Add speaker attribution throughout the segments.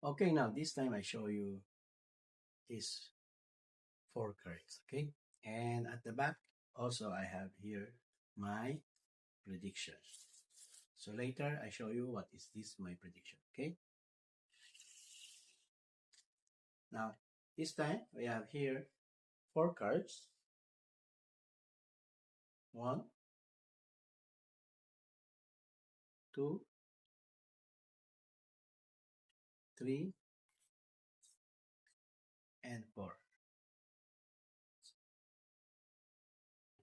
Speaker 1: Okay, now this time I show you these four cards, okay? And at the back, also I have here my prediction. So later I show you what is this my prediction, okay? Now, this time we have here four cards. One, two, three, and four.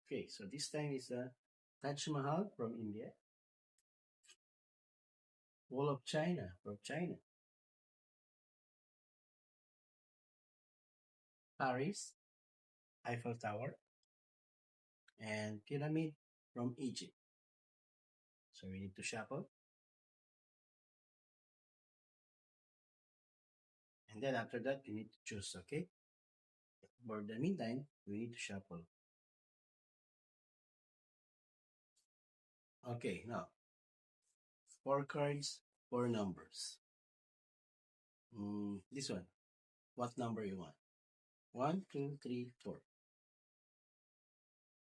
Speaker 1: Okay, so this time is the Taj Mahal from India, Wall of China from China, Paris, Eiffel Tower, and Pyramid from Egypt. So we need to shuffle. And then after that, you need to choose, okay? For the meantime, we need to shuffle. Okay, now, four cards, four numbers. This one, what number you want? One, two, three, four.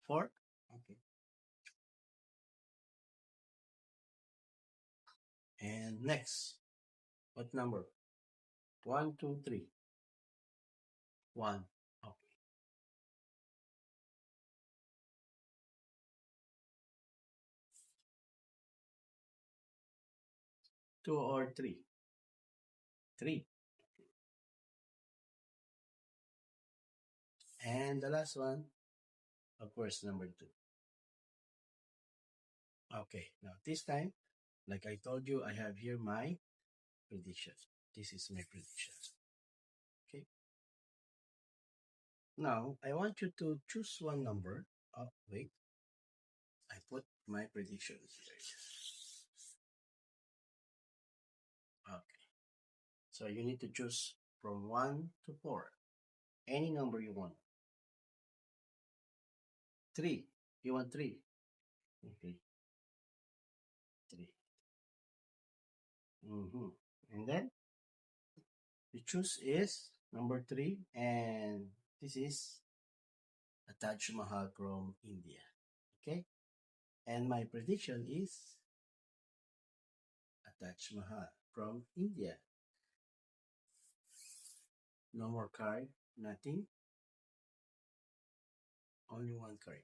Speaker 1: Four? Okay. And next, what number? One, two, three. One. Okay. Two or three? Three. And the last one, of course, number two. Okay, now this time, like I told you, I have here my predictions. This is my predictions. Okay. Now, I want you to choose one number. Oh, wait. I put my predictions here. Okay. So you need to choose from 1 to 4. Any number you want. 3. You want 3. Okay. 3. And then you choose is number 3. And this is a Taj Mahal from India. Okay. And my prediction is a Taj Mahal from India. No more card. Nothing. Only one card.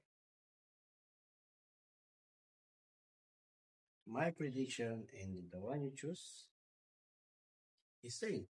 Speaker 1: My prediction and the one you choose is same.